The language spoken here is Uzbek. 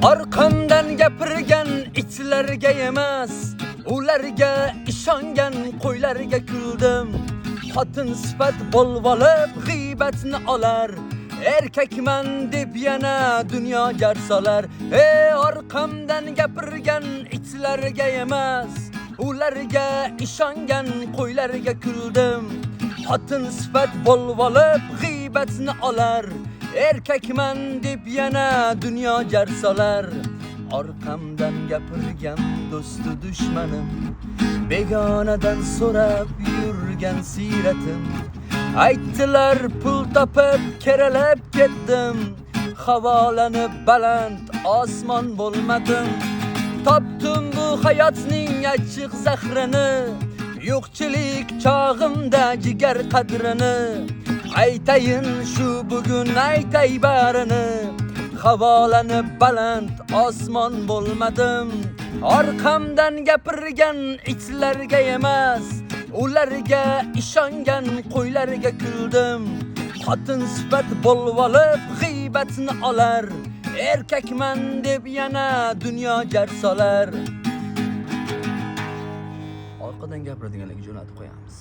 Arqamdan gapirgan itlarga emas, ularga ishongan qo'ylarga kuldim. Xotin sifat bo'lvolib g'iybatni olar, erkakman deb yana dunyo jarsalar. Arqamdan gapirgan itlarga emas, ularga ishongan qo'ylarga kuldim. Xotin sifat bo'lvolib g'iybatni olar, erkakman deb yana dunyo jarsalar. Orqamdan gapirgan do'stu dushmanim, begonadan so'rab yurgan siratim. Aytdilar pul topib keralab ketdim, havolanib baland osmon bo'lmadim. Topdim bu hayotning achchiq zahrini, yo'qchilik chog'imda jigar qadrini. Aytayin shu bugun aytay barini, havolanib baland osmon bo'lmadim. Orqamdan gapirgan itlarga emas, ularga ishongan qo'ylarga kuldim. Xotin sifat bo'lvolib g'iybatni olar, erkakman deb yana dunyo jarsalar. Orqadan gapiradiganlarga jo'natib qo'yamiz.